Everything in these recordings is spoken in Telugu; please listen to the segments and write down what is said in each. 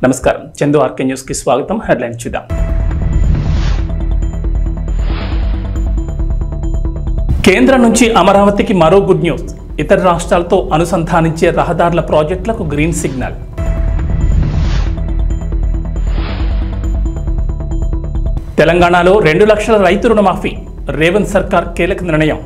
నమస్కారం, చందు ఆర్కే న్యూస్ కి స్వాగతం. హెడ్లైన్స్ చూద్దాం. కేంద్రం నుంచి అమరావతికి మరో గుడ్ న్యూస్. ఇతర రాష్ట్రాలతో అనుసంధానించే రహదారుల ప్రాజెక్టులకు గ్రీన్ సిగ్నల్. తెలంగాణలో 2 లక్షల రైతు రుణమాఫీ. రేవంత్ సర్కార్ కీలక నిర్ణయం.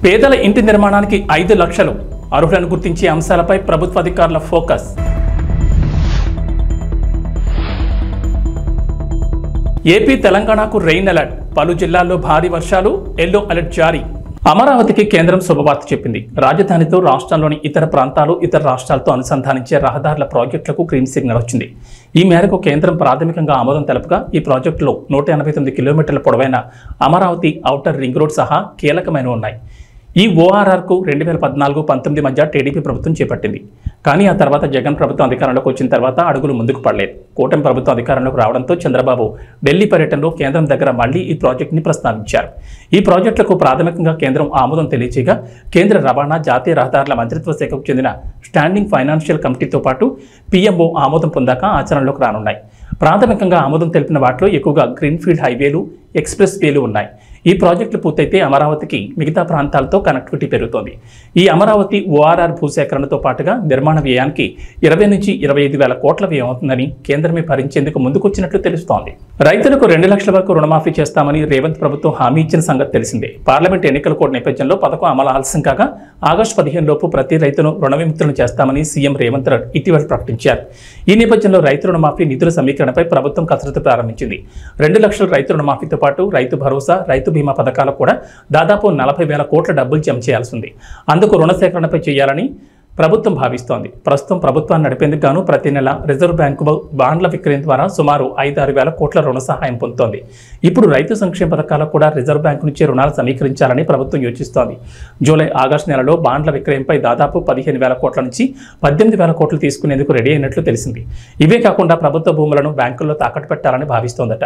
పేదల ఇంటి నిర్మాణానికి 5 లక్షలు. అర్హులను గుర్తించే అంశాలపై ప్రభుత్వ అధికారుల ఫోకస్. ఏపీ తెలంగాణకు రెయిన్ అలర్ట్. పలు జిల్లాల్లో భారీ వర్షాలు, ఎల్లో అలర్ట్ జారీ. అమరావతికి కేంద్రం శుభవార్త చెప్పింది. రాజధానితో రాష్ట్రంలోని ఇతర ప్రాంతాలు, ఇతర రాష్ట్రాలతో అనుసంధానించే రహదారుల ప్రాజెక్టులకు గ్రీన్ సిగ్నల్ వచ్చింది. ఈ మేరకు కేంద్రం ప్రాథమికంగా ఆమోదం తెలపగా ఈ ప్రాజెక్టులో 189 కిలోమీటర్ల పొడవైన అమరావతి ఔటర్ రింగ్ రోడ్ సహా కీలకమైనవి ఉన్నాయి. ఈ ఓఆర్ఆర్కు 2014-19 మధ్య టీడీపీ ప్రభుత్వం చేపట్టింది. కానీ ఆ తర్వాత జగన్ ప్రభుత్వం అధికారంలోకి వచ్చిన తర్వాత అడుగులు ముందుకు పడలేదు. కూటమి ప్రభుత్వం అధికారంలోకి రావడంతో చంద్రబాబు ఢిల్లీ పర్యటనలో కేంద్రం దగ్గర మళ్లీ ఈ ప్రాజెక్టుని ప్రస్తావించారు. ఈ ప్రాజెక్టులకు ప్రాథమికంగా కేంద్రం ఆమోదం తెలియచేయగా కేంద్ర రవాణా, జాతీయ రహదారుల మంత్రిత్వ శాఖకు చెందిన స్టాండింగ్ ఫైనాన్షియల్ కమిటీతో పాటు పీఎంఓ ఆమోదం పొందాక ఆచరణలోకి రానున్నాయి. ప్రాథమికంగా ఆమోదం తెలిపిన వాటిలో ఎక్కువగా గ్రీన్ఫీల్డ్ హైవేలు, ఎక్స్ప్రెస్ వేలు ఉన్నాయి. ఈ ప్రాజెక్టులు పూర్తయితే అమరావతికి మిగతా ప్రాంతాలతో కనెక్టివిటీ పెరుగుతోంది. ఈ అమరావతి ఓఆర్ఆర్ భూసేకరణతో పాటుగా నిర్మాణ వ్యయానికి 20 నుంచి 25 వేల కోట్ల వ్యయం అవుతుందని కేంద్రమే భరించేందుకు ముందుకొచ్చినట్లు తెలుస్తోంది. రైతులకు 2 లక్షల వరకు రుణమాఫీ చేస్తామని రేవంత్ ప్రభుత్వం హామీ ఇచ్చిన సంగతి తెలిసిందే. పార్లమెంట్ ఎన్నికల కోడ్ నేపథ్యంలో పథకం అమలు ఆలస్యం కాగా ఆగస్టు 15 లోపు ప్రతి రైతును రుణ విముక్తులను చేస్తామని సీఎం రేవంత్ ఇటీవల ప్రకటించారు. ఈ నేపథ్యంలో రైతు రుణమాఫీ నిధుల సమీకరణపై ప్రభుత్వం కసరత్తు ప్రారంభించింది. 2 లక్షల రైతు రుణమాఫీతో పాటు రైతు భరోసా, రైతు బీమా పథకాలకు కూడా దాదాపు 40 వేల కోట్ల డబ్బులు జమ చేయాల్సి ఉంది. అందుకు రుణ సేకరణపై చేయాలని ప్రభుత్వం భావిస్తోంది. ప్రస్తుతం ప్రభుత్వాన్ని నడిపేందుకు గాను ప్రతి నెల రిజర్వ్ బ్యాంకు బాండ్ల విక్రయం ద్వారా సుమారు 5-6 వేల కోట్ల రుణ సహాయం పొందుతోంది. ఇప్పుడు రైతు సంక్షేమ పథకాలకు కూడా రిజర్వ్ బ్యాంకు నుంచే రుణాలు సమీకరించాలని ప్రభుత్వం యోచిస్తోంది. జూలై, ఆగస్టు నెలలో బాండ్ల విక్రయంపై దాదాపు 15 వేల కోట్ల నుంచి 18 వేల కోట్లు తీసుకునేందుకు రెడీ అయినట్లు తెలిసింది. ఇవే కాకుండా ప్రభుత్వ భూములను బ్యాంకుల్లో తాకట్టు పెట్టాలని భావిస్తోందట.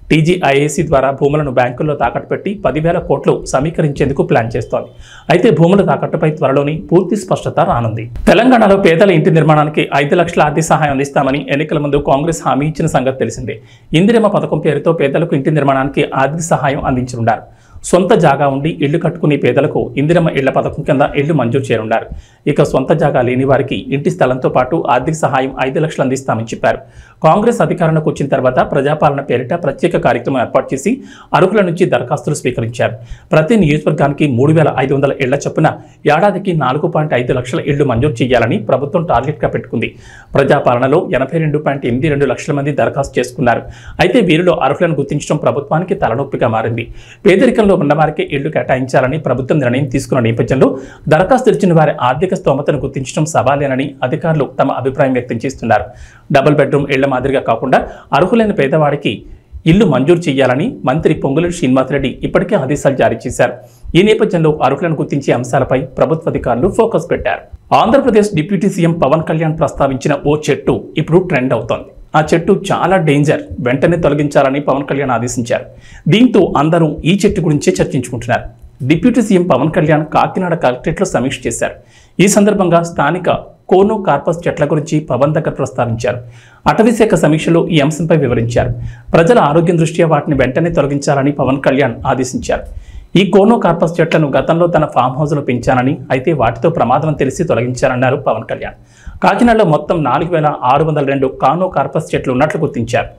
టీజీఐఏసీ ద్వారా భూములను బ్యాంకుల్లో తాకట్టు పెట్టి 10,000 కోట్లు సమీకరించేందుకు ప్లాన్ చేస్తోంది. అయితే భూముల తాకట్టుపై త్వరలోని పూర్తి స్పష్టత రానుంది. తెలంగాణలో పేదల ఇంటి నిర్మాణానికి 5 లక్షల ఆర్థిక సహాయం అందిస్తామని ఎన్నికల ముందు కాంగ్రెస్ హామీ ఇచ్చిన సంగతి తెలిసిందే. ఇందిరమ్మ పథకం పేరుతో పేదలకు ఇంటి నిర్మాణానికి ఆర్థిక సహాయం అందించనున్నారు. సొంత జాగా ఉండి ఇళ్లు కట్టుకునే పేదలకు ఇందిరమ్మ ఇళ్ల పథకం కింద ఇళ్లు మంజూరు చేయనున్నారు. ఇక సొంత జాగా లేని వారికి ఇంటి స్థలంతో పాటు ఆర్థిక సహాయం 5 లక్షలు అందిస్తామని చెప్పారు. కాంగ్రెస్ అధికారంలోకి వచ్చిన తర్వాత ప్రజాపాలన పేరిట ప్రత్యేక కార్యక్రమం ఏర్పాటు చేసి అర్హుల నుంచి దరఖాస్తులు స్వీకరించారు. ప్రతి నియోజకవర్గానికి 3,500 ఇళ్ల చొప్పున ఏడాదికి 4.5 లక్షల ఇళ్లు మంజూరు చేయాలని ప్రభుత్వం టార్గెట్గా పెట్టుకుంది. ప్రజాపాలనలో 82.82 లక్షల మంది దరఖాస్తు చేసుకున్నారు. అయితే వీరిలో అర్హులను గుర్తించడం ప్రభుత్వానికి తలనొప్పిగా మారింది. పేదరికంలో ఉన్నవారికి ఇళ్లు కేటాయించాలని ప్రభుత్వం నిర్ణయం తీసుకున్న నేపథ్యంలో దరఖాస్తు ఇచ్చిన వారి ఆర్థిక స్తోమతను గుర్తించడం సవాలేనని అధికారులు తమ అభిప్రాయం వ్యక్తం చేస్తున్నారు. డబుల్ బెడ్రూమ్ ఇళ్ల మాదిరిగా కాకుండా అర్హులైన పేదవాడికి ఇల్లు మంజూరు చేయాలని మంత్రి పొంగులేటి శ్రీనివాసరెడ్డి ఇప్పటికే ఆదేశాలు జారీ చేశారు. ఈ నేపథ్యంలో అర్హులను గుర్తించే అంశాలపై ప్రభుత్వ అధికారులు ఫోకస్ పెట్టారు. ఆంధ్రప్రదేశ్ డిప్యూటీ సీఎం పవన్ కళ్యాణ్ ప్రస్తావించిన ఓ చెట్టు ఇప్పుడు ట్రెండ్ అవుతోంది. ఆ చెట్టు చాలా డేంజర్, వెంటనే తొలగించాలని పవన్ కళ్యాణ్ ఆదేశించారు. దీంతో అందరూ ఈ చెట్టు గురించే చర్చించుకుంటున్నారు. డిప్యూటీ సీఎం పవన్ కళ్యాణ్ కాకినాడ కలెక్టరేట్లో సమీక్ష చేశారు. ఈ సందర్భంగా స్థానిక కోనో కార్పస్ చెట్ల గురించి పవన్ దగ్గర ప్రస్తావించారు. అటవీశాఖ సమీక్షలో ఈ అంశంపై వివరించారు. ప్రజల ఆరోగ్యం దృష్ట్యా వాటిని వెంటనే తొలగించాలని పవన్ కళ్యాణ్ ఆదేశించారు. ఈ కోనో కార్పస్ చెట్లను గతంలో తన ఫామ్ హౌస్లో పెంచానని, అయితే వాటితో ప్రమాదం తెలిసి తొలగించారన్నారు పవన్ కళ్యాణ్. కాకినాడలో మొత్తం 4,602 కానో కార్పస్ చెట్లు ఉన్నట్లు గుర్తించారు.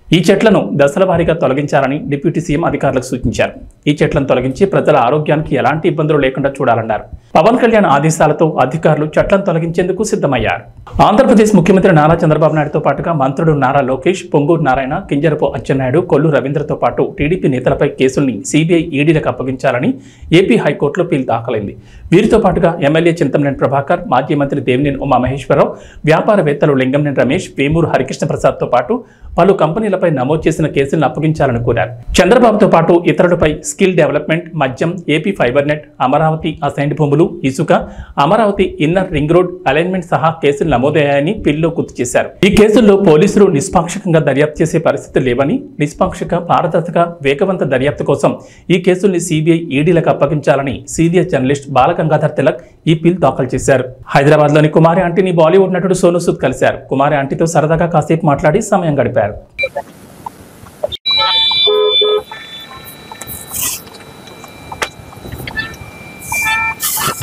ఈ చెట్లను దశల వారీగా తొలగించాలని డిప్యూటీ సీఎం అధికారులకు సూచించారు. ఈ చెట్లను తొలగించి ప్రజల ఆరోగ్యానికి ఎలాంటి ఇబ్బందులు లేకుండా చూడాలన్నారు. పవన్ కళ్యాణ్ ఆదేశాలతో అధికారులు చెట్లను తొలగించేందుకు సిద్ధమయ్యారు. ఆంధ్రప్రదేశ్ ముఖ్యమంత్రి నారా చంద్రబాబు నాయుడుతో పాటుగా మంత్రులు నారా లోకేష్, పొంగూరు నారాయణ, కింజరపు అచ్చెన్నాయుడు, కొల్లు రవీంద్రతో పాటు టీడీపీ నేతలపై కేసుల్ని సీబీఐ, ఈడీలకు అప్పగించాలని ఏపీ హైకోర్టులో పిల్ దాఖలైంది. వీరితో పాటుగా ఎమ్మెల్యే చింతమనేని ప్రభాకర్, మాజీ మంత్రి దేవినేని ఉమామహేశ్వరరావు, వ్యాపారవేత్తలు లింగంనేని రమేష్, వేమూరు హరికృష్ణ ప్రసాద్తో పాటు పలు కంపెనీలపై నమోదు చేసిన కేసులను అప్పగించాలని కోరారు. చంద్రబాబుతో పాటు ఇతరులపై స్కిల్ డెవలప్మెంట్, మద్యం, AP fibre net, Amaravati assigned భూములు, ఇసుక, Amaravati inner ring road alignment సహా కేసులు నమోదయ్యాయని పిల్లో గుర్తు చేశారు. ఈ కేసుల్లో పోలీసులు నిష్పాక్షికంగా దర్యాప్తు చేసే పరిస్థితి లేవని, నిష్పాక్షిక, పారదర్శక, వేగవంత దర్యాప్తు కోసం ఈ కేసుల్ని సిబిఐ, ఈడీలకు అప్పగించాలని సీనియర్ జర్నలిస్ట్ బాలగంగాధర్ తిలక్ ఈ పిల్ దాఖలు చేశారు. హైదరాబాద్ లోని కుమారి ఆంటీని బాలీవుడ్ నటుడు సోనూ సూద్ కలిశారు. కుమారి ఆంటీతో సరదాగా కాసేపు మాట్లాడి సమయం గడిపారు.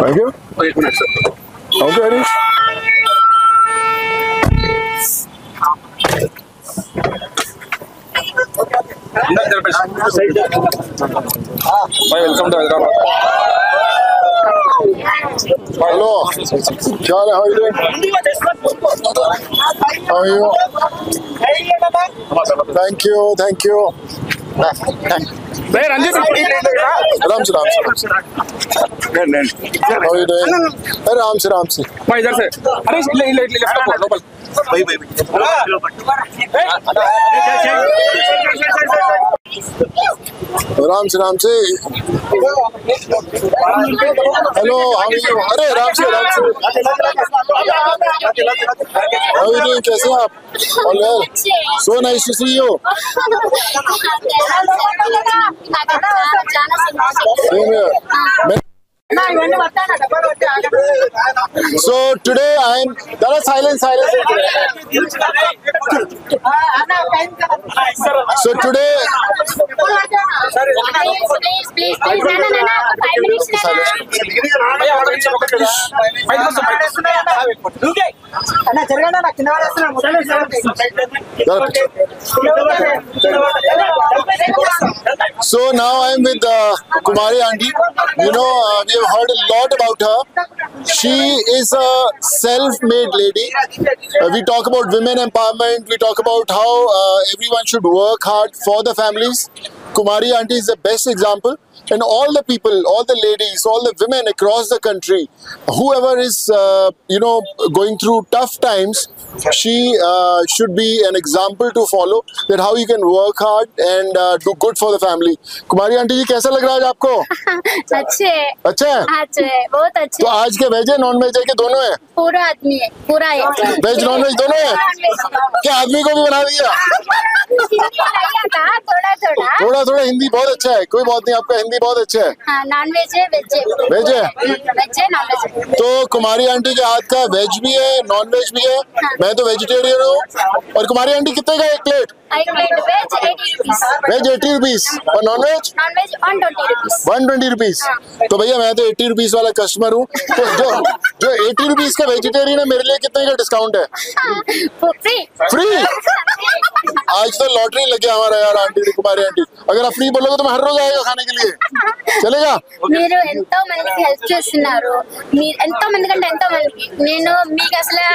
Thank you. Okay, Harish. Welcome to Hyderabad. Hello. How are you doing? How are you? Thank you. Thank you. Ram से How are you doing? Ram से इधर से अरे लोकल राम से हेलो हाउ आर यू? अरे राम से हाउ आर यू डूइंग? कैसे हैं आप? All well, so nice to see you. Same here. So today I'm silence. So today please So now I'm with Kumari aunty. You know, we have heard a lot about her. She is a self-made lady. We talk about women empowerment. We talk about how everyone should work hard for the families. Kumari aunty is the best example. And all the people, all the ladies, all the women across the country, whoever is, going through tough times, she should be an example to follow, that how you can work hard and do good for the family. Kumari aunty जी, कैसा लग रहा है आज आपको? अच्छे है, बहुत अच्छे. तो आज के वेज है, नॉन वेज है कि दोनों है? पूरा आदमी है, पूरा है. वेज नॉन वेज दोनों है? क्या आदमी को भी बना दिया? थोड़ा हिंदी बहुत अच्छा है, कोई बात नहीं, आपका हिंदी बहुत अच्छा है. नॉन वेज है, वेज है, वेज है, नॉन वेज है. तो कुमारी आंटी के हाथ का वेज भी है, नॉन वेज भी है. मैं तो वेजिटेरियन हूँ. और कुमारी आंटी कितने का एक प्लेट? एक plate veg 80 rupees. Veg 80 rupees और नॉन वेज 120 रुपीस. 120 रुपीस. तो भैया मैं तो 80 रुपीस वाला कस्टमर हूँ. तो जो 80 रुपीस का वेजिटेरियन है, मेरे लिए कितने का डिस्काउंट है? फ्री. आज तो लॉटरी लग गया हमारा यार आंटी, कुमारी आंटी. अगर आप फ्री बोलोगे तो मैं हर रोज आएगा खाने के लिए. चलेगा? మీరు ఎంతో మందికి హెల్ప్ చేస్తున్నారు. మీరు ఎంతో మంది కంటే ఎంతో మందికి నేను మీకు అసలు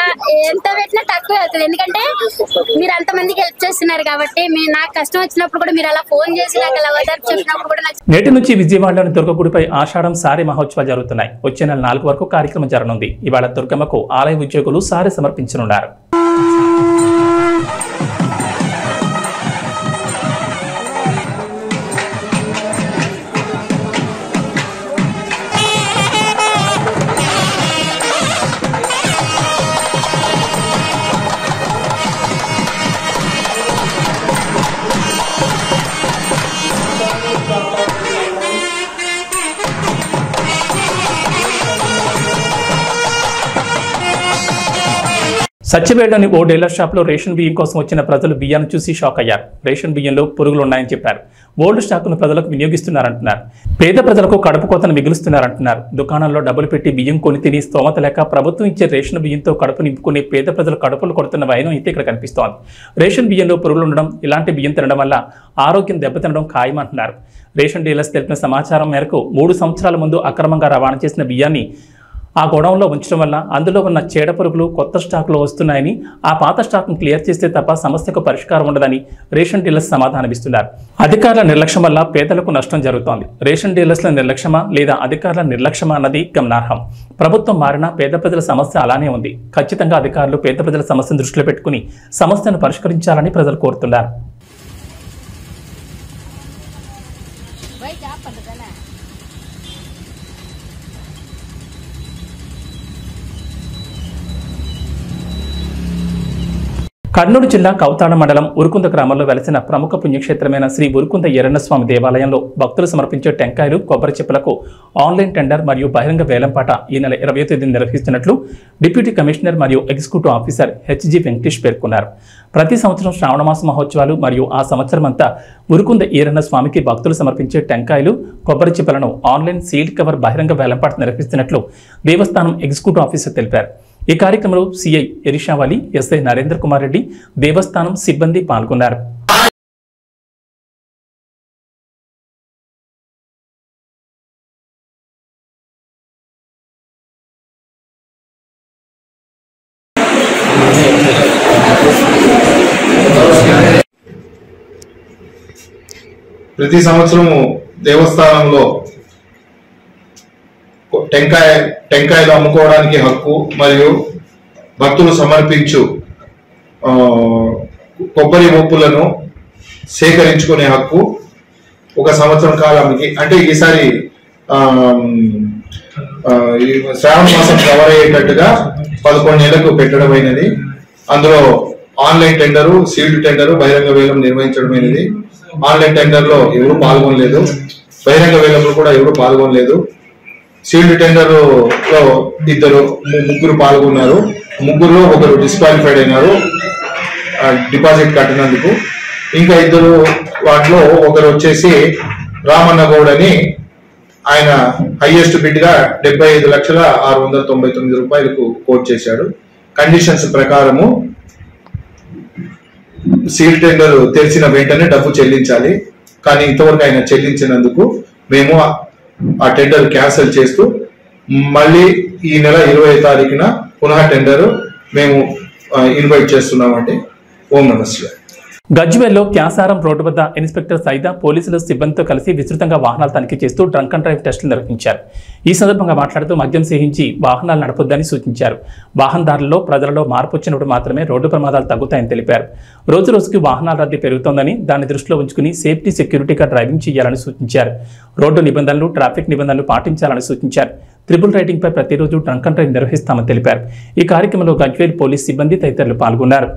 ఎంత పెట్టినా తక్కువే అవుతుంది. ఎందుకంటే మీరు అంత మందికి హెల్ప్ చేస్తున్నారు కాబట్టి. నాకు కష్టం వచ్చినప్పుడు కూడా మీరు అలా ఫోన్ చేసి నాకు అలా ఓదార్పు చెప్పినప్పుడు కూడా నాకు. నేటి నుంచి విజయవాడలోని దుర్గగుడిపై ఆషాఢం సారీ మహోత్సవాలు జరుగుతున్నాయి. వచ్చే నెల 4 వరకు కార్యక్రమం జరగనుంది. ఇవాళ దుర్గమ్మకు ఆలయ ఉద్యోగులు సారీ సమర్పించనున్నారు. సత్యవేడలోని ఓ డీలర్ షాప్లో రేషన్ బియ్యం కోసం వచ్చిన ప్రజలు బియ్యాన్ని చూసి షాక్ అయ్యారు. రేషన్ బియ్యంలో పురుగులు ఉన్నాయని చెప్పారు. ఓల్డ్ స్టాక్ను ప్రజలకు వినియోగిస్తున్నారంటున్నారు. పేద ప్రజలకు కడుపు కోతను మిగులుస్తున్నారంటున్నారు. దుకాణాల్లో డబ్బులు పెట్టి బియ్యం కొని తిని స్తోమత లేక ప్రభుత్వం ఇచ్చే రేషన్ బియ్యంతో కడుపు నింపుకునే పేద ప్రజలు కడుపులు కొడుతున్న వైనం అయితే ఇక్కడ కనిపిస్తోంది. రేషన్ బియ్యంలో పురుగులు ఉండడం, ఇలాంటి బియ్యం తినడం వల్ల ఆరోగ్యం దెబ్బతినడం ఖాయమంటున్నారు. రేషన్ డీలర్స్ తెలిపిన సమాచారం మేరకు 3 సంవత్సరాల ముందు అక్రమంగా రవాణా చేసిన బియ్యాన్ని ఆ గోడౌన్లో ఉంచడం వల్ల అందులో ఉన్న చీడ పురుగులు కొత్త స్టాక్లో వస్తున్నాయని, ఆ పాత స్టాక్ను క్లియర్ చేస్తే తప్ప సమస్యకు పరిష్కారం ఉండదని రేషన్ డీలర్స్ సమాధానమిస్తున్నారు. అధికారుల నిర్లక్ష్యం వల్ల పేదలకు నష్టం జరుగుతోంది. రేషన్ డీలర్స్ల నిర్లక్ష్యమా లేదా అధికారుల నిర్లక్ష్యమా అన్నది గమనార్హం. ప్రభుత్వం మారినా పేద ప్రజల సమస్య అలానే ఉంది. ఖచ్చితంగా అధికారులు పేద ప్రజల సమస్యను దృష్టిలో పెట్టుకుని సమస్యను పరిష్కరించాలని ప్రజలు కోరుతున్నారు. కర్నూలు జిల్లా కౌతాళ మండలం ఉరుకుంద గ్రామంలో వెలసిన ప్రముఖ పుణ్యక్షేత్రమైన శ్రీ ఉరుకుంద ఎర్రన్నస్వామి దేవాలయంలో భక్తులు సమర్పించే టెంకాయలు కొబ్బరి చిప్పలకు ఆన్లైన్ టెండర్ మరియు బహిరంగ వేలంపాట ఈ నెల 20వ తేదీన నిర్వహిస్తున్నట్లు డిప్యూటీ కమిషనర్ మరియు ఎగ్జిక్యూటివ్ ఆఫీసర్ హెచ్జి వెంకటేష్ పేర్కొన్నారు. ప్రతి సంవత్సరం శ్రావణమాస మహోత్సవాలు మరియు ఆ సంవత్సరం అంతా ఉరుకుంద ఈరన్నస్వామికి భక్తులు సమర్పించే టెంకాయలు కొబ్బరి చిప్పలను ఆన్లైన్ సీల్డ్ కవర్ బహిరంగ వేలంపాట నిర్వహిస్తున్నట్లు దేవస్థానం ఎగ్జిక్యూటివ్ ఆఫీసర్ తెలిపారు. ఈ కార్యక్రమంలో సిఐ ఎరిషావాలి, ఎస్ఐ నరేంద్ర కుమార్ రెడ్డి, దేవస్థానం సిబ్బంది పాల్గొన్నారు. ప్రతి సంవత్సరము దేవస్థానంలో టెంకాయలు అమ్ముకోవడానికి హక్కు మరియు భక్తులు సమర్పించు కొబ్బరి ఒప్పులను సేకరించుకునే హక్కు ఒక సంవత్సరం కాలానికి, అంటే ఈసారి శ్రావణ మాసం కవర్ అయ్యేటట్టుగా 11 నెలలకు పెట్టడమైనది. అందులో ఆన్లైన్ టెండరు, సీల్డ్ టెండరు, బహిరంగ వేలం నిర్వహించడమైనది. ఆన్లైన్ టెండర్లో ఎవరు పాల్గొనలేదు, బహిరంగ వేలంలో కూడా ఎవరు పాల్గొనలేదు. సీల్డ్ టెండర్ లో ముగ్గురు పాల్గొన్నారు. ముగ్గురులో ఒకరు డిస్క్వాలిఫైడ్ అయినారు డిపాజిట్ కట్టినందుకు. ఇంకా ఇద్దరు వాటిలో ఒకరు వచ్చేసి రామన్న గౌడ్ అని, ఆయన హైయెస్ట్ బిడ్ గా 75,699,000 రూపాయలకు కోట్ చేశాడు. కండిషన్స్ ప్రకారము సీల్డ్ టెండర్ తెలిసిన వెంటనే డబ్బు చెల్లించాలి. కానీ ఇంతవరకు ఆయన చెల్లించినందుకు మేము ఆ టెండర్ క్యాన్సిల్ చేస్తూ మళ్ళీ ఈ నెల 20వ తారీఖున పునః టెండర్ మేము ఇన్వైట్ చేస్తున్నామండి. ఓం నమస్తే. గజ్వేల్లో క్యాసారం రోడ్డు వద్ద ఇన్స్పెక్టర్ సైదా పోలీసులు సిబ్బందితో కలిసి విస్తృతంగా వాహనాలు తనిఖీ చేస్తూ డ్రంక్ అండ్ డ్రైవ్ టెస్టులు నిర్వహించారు. ఈ సందర్భంగా మాట్లాడుతూ మద్యం సేవించి వాహనాలు నడపొద్దని సూచించారు. వాహనదారుల్లో ప్రజలలో మార్పు వచ్చినప్పుడు మాత్రమే రోడ్డు ప్రమాదాలు తగ్గుతాయని తెలిపారు. రోజు రోజుకి వాహనాల రద్దీ పెరుగుతోందని దాన్ని దృష్టిలో ఉంచుకుని సేఫ్టీ సెక్యూరిటీగా డ్రైవింగ్ చేయాలని సూచించారు. రోడ్డు నిబంధనలు, ట్రాఫిక్ నిబంధనలు పాటించాలని సూచించారు. ట్రిపుల్ రైడింగ్ పై ప్రతిరోజు డ్రంక్ అండ్ డ్రైవ్ నిర్వహిస్తామని తెలిపారు. ఈ కార్యక్రమంలో గజ్వేల్ పోలీస్ సిబ్బంది తదితరులు పాల్గొన్నారు.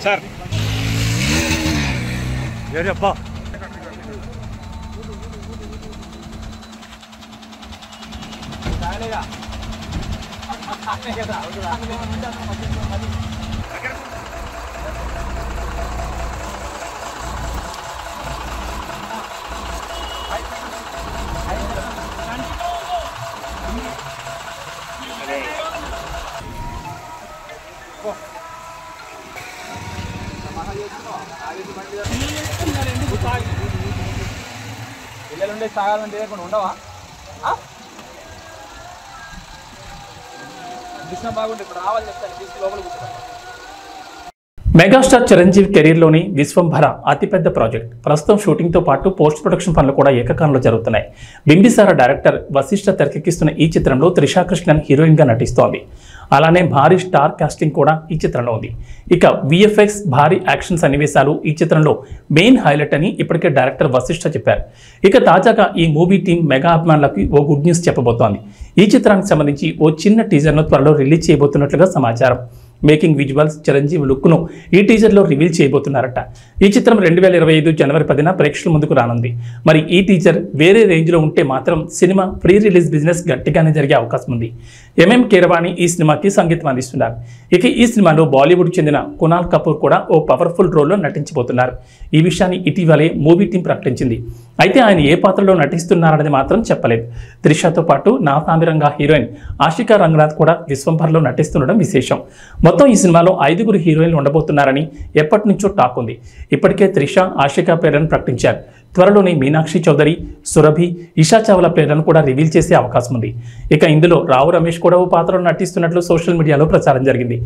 సార్ అబ్బా పిల్లలుండే తాగాలంటే లేకుండా ఉండవా? దృష్టి బాగుంటే ఇప్పుడు రావాలి చెప్తాను, తీసుకు లోపల కూర్చోండి. మెగాస్టార్ చిరంజీవి కెరీర్లోని విశ్వంభర అతిపెద్ద ప్రాజెక్ట్. ప్రస్తుతం షూటింగ్తో పాటు పోస్ట్ ప్రొడక్షన్ పనులు కూడా ఏకకాలంలో జరుగుతున్నాయి. బింబిసార డైరెక్టర్ వశిష్ఠ తెరకెక్కిస్తున్న ఈ చిత్రంలో త్రిషా కృష్ణన్ హీరోయిన్గా నటిస్తోంది. అలానే భారీ స్టార్ కాస్టింగ్ కూడా ఈ చిత్రంలో ఉంది. ఇక విఎఫ్ఎక్స్, భారీ యాక్షన్ సన్నివేశాలు ఈ చిత్రంలో మెయిన్ హైలైట్ అని ఇప్పటికే డైరెక్టర్ వశిష్ఠ చెప్పారు. ఇక తాజాగా ఈ మూవీ టీం మెగా అభిమానులకు ఓ గుడ్ న్యూస్ చెప్పబోతోంది. ఈ చిత్రానికి సంబంధించి ఓ చిన్న టీజర్ను త్వరలో రిలీజ్ చేయబోతున్నట్లుగా సమాచారం. మేకింగ్ విజువల్స్, చిరంజీవి లుక్ను ఈ టీజర్లో రివీల్ చేయబోతున్నారట. ఈ చిత్రం 2025 జనవరి 10న ప్రేక్షకుల ముందుకు రానుంది. మరి ఈ టీజర్ వేరే రేంజ్లో ఉంటే మాత్రం సినిమా ప్రీ రిలీజ్ బిజినెస్ గట్టిగానే జరిగే అవకాశం ఉంది. ఎంఎం కీరవాణి ఈ సినిమాకి సంగీతం అందిస్తున్నారు. ఇక ఈ సినిమాలో బాలీవుడ్ చెందిన కునాల్ కపూర్ కూడా ఓ పవర్ఫుల్ రోల్లో నటించబోతున్నారు. ఈ విషయాన్ని ఇటీవలే మూవీ టీం ప్రకటించింది. అయితే ఆయన ఏ పాత్రలో నటిస్తున్నారనేది మాత్రం చెప్పలేదు. త్రిషతో పాటు నా సామిరంగా హీరోయిన్ ఆషికా రంగనాథ్ కూడా విశ్వంభర్లో నటిస్తుండడం విశేషం. మొత్తం ఈ సినిమాలో 5 హీరోయిన్లు ఉండబోతున్నారని ఎప్పటి నుంచో టాక్ ఉంది. ఇప్పటికే త్రిష, ఆషికా పేర్లను ప్రకటించారు. త్వరలోనే మీనాక్షి చౌదరి, సురభి, ఇషా చావ్లా పేర్లను కూడా రివీల్ చేసే అవకాశం ఉంది. ఇక ఇందులో రావు రమేష్ కూడా ఓ పాత్రలో నటిస్తున్నట్లు సోషల్ మీడియాలో ప్రచారం జరిగింది.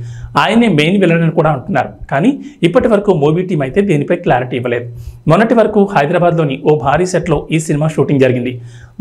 ఆయనే మెయిన్ విలన్ అని కూడా అంటున్నారు. కానీ ఇప్పటి వరకు మూవీ టీం అయితే దీనిపై క్లారిటీ ఇవ్వలేదు. మొన్నటి వరకు హైదరాబాద్లోని ఓ భారీ సెట్లో ఈ సినిమా షూటింగ్ జరిగింది.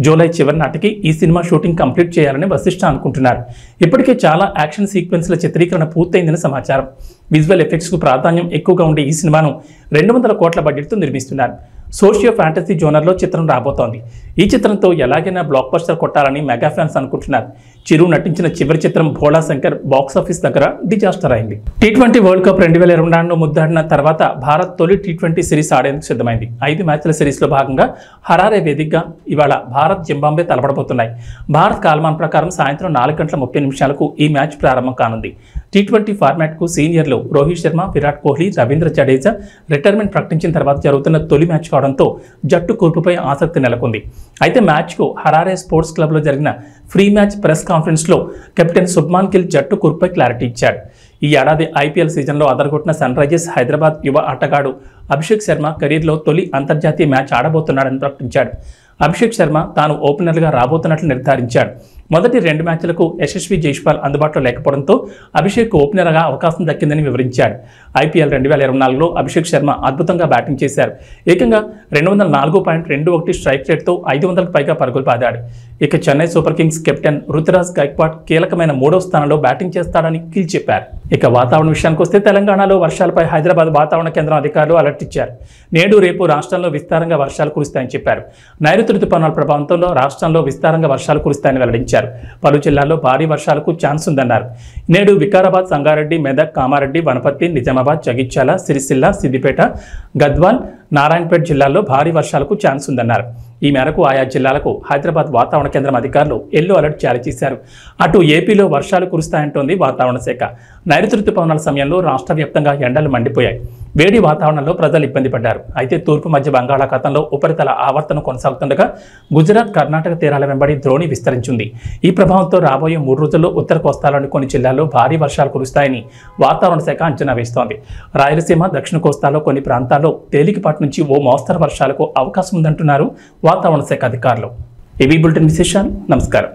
జూలై చివరి నాటికి ఈ సినిమా షూటింగ్ కంప్లీట్ చేయాలని వశిష్ఠ అనుకుంటున్నారు. ఇప్పటికే చాలా యాక్షన్ సీక్వెన్స్ల చిత్రీకరణ పూర్తయిందని సమాచారం. విజువల్ ఎఫెక్ట్స్కు ప్రాధాన్యం ఎక్కువగా ఉండే ఈ సినిమాను 200 కోట్ల బడ్జెట్తో నిర్మిస్తున్నారు. సోషియో ఫ్యాంటసీ జోనర్లో చిత్రం రాబోతోంది. ఈ చిత్రంతో ఎలాగైనా బ్లాక్ బస్టర్ కొట్టాలని మెగా ఫ్యాన్స్ అనుకుంటున్నారు. చిరు నటించిన చివరి చిత్రం భోళా శంకర్ బాక్సాఫీస్ దగ్గర డిజాస్టర్ అయింది. T20 వరల్డ్ కప్ 2022లో ముద్దాడిన తర్వాత భారత్ తొలి T20 సిరీస్ ఆడేందుకు సిద్ధమైంది. 5 మ్యాచ్ల సిరీస్లో భాగంగా హరారే వేదికగా ఇవాళ భారత్ జింబాబ్వే తలపడబోతున్నాయి. భారత్ కాలమానం ప్రకారం సాయంత్రం 4:30 ఈ మ్యాచ్ ప్రారంభం కానుంది. T20 ఫార్మాట్కు సీనియర్లు రోహిత్ శర్మ, విరాట్ కోహ్లీ, రవీంద్ర జడేజా రిటైర్మెంట్ ప్రకటించిన తర్వాత జరుగుతున్న తొలి మ్యాచ్ కావడంతో జట్టు కూర్పుపై ఆసక్తి నెలకొంది. అయితే మ్యాచ్కు హరారే స్పోర్ట్స్ క్లబ్లో జరిగిన ఫ్రీ మ్యాచ్ ప్రెస్ కాన్ఫరెన్స్లో కెప్టెన్ శుభ్మాన్ గిల్ జట్టు కూర్పుపై క్లారిటీ ఇచ్చాడు. ఈ ఏడాది IPL సీజన్లో అదరగొట్టిన సన్ రైజర్స్ హైదరాబాద్ యువ ఆటగాడు అభిషేక్ శర్మ కెరీర్లో తొలి అంతర్జాతీయ మ్యాచ్ ఆడబోతున్నాడని ప్రకటించాడు. అభిషేక్ శర్మ తాను ఓపెనర్గా రాబోతున్నట్లు నిర్ధారించాడు. మొదటి 2 మ్యాచ్లకు యశస్వి జైస్వాల్ అందుబాటులో లేకపోవడంతో అభిషేక్ ఓపెనర్గా అవకాశం దక్కిందని వివరించాడు. IPL 2024లో అభిషేక్ శర్మ అద్భుతంగా బ్యాటింగ్ చేశారు. ఏకంగా 204.21 స్ట్రైక్ రేట్తో 500కు పైగా పరుగులు పాదాడు. ఇక Chennai Super Kings captain Ruturaj Gaikwad కీలకమైన 3వ స్థానంలో బ్యాటింగ్ చేస్తాడని గిల్ చెప్పారు. ఇక వాతావరణ విషయానికి వస్తే తెలంగాణలో వర్షాలపై హైదరాబాద్ వాతావరణ కేంద్రం అధికారులు అలర్ట్ ఇచ్చారు. నేడు రేపు రాష్ట్రంలో విస్తారంగా వర్షాలు కురుస్తాయని చెప్పారు. నైరుతి రుతుపవనాల ప్రభావంతో రాష్ట్రంలో విస్తారంగా వర్షాలు కురుస్తాయని వెల్లడించారు. పలు జిల్లాల్లో భారీ వర్షాలకు ఛాన్స్ ఉందన్నారు. నేడు వికారాబాద్, సంగారెడ్డి, మెదక్, కామారెడ్డి, వనపర్తి, నిజామాబాద్, జగిత్యాల, సిరిసిల్ల, సిద్దిపేట, గద్వాల్, నారాయణపేట జిల్లాల్లో భారీ వర్షాలకు ఛాన్స్ ఉందన్నారు. ఈ మేరకు ఆయా జిల్లాలకు హైదరాబాద్ వాతావరణ కేంద్రం అధికారులు ఎల్లో అలర్ట్ జారీ చేశారు. అటు ఏపీలో వర్షాలు కురుస్తాయంటోంది వాతావరణ శాఖ. నైరుతి రుతుపవనాల సమయంలో రాష్ట్ర వ్యాప్తంగా ఎండలు మండిపోయాయి. వేడి వాతావరణంలో ప్రజలు ఇబ్బంది పడ్డారు. అయితే తూర్పు మధ్య బంగాళాఖాతంలో ఉపరితల ఆవర్తనం కొనసాగుతుండగా గుజరాత్, కర్ణాటక తీరాల వెంబడి ద్రోణి విస్తరించింది. ఈ ప్రభావంతో రాబోయే 3 రోజుల్లో ఉత్తర కోస్తాలోని కొన్ని జిల్లాల్లో భారీ వర్షాలు కురుస్తాయని వాతావరణ శాఖ అంచనా వేస్తోంది. రాయలసీమ, దక్షిణ కోస్తాలో కొన్ని ప్రాంతాల్లో తేలికపాటి నుంచి ఓ మోస్తరు వర్షాలకు అవకాశం ఉందంటున్నారు వాతావరణ శాఖ అధికారులు. ఏబీ బులెటిన్ విశేషాలు. నమస్కారం.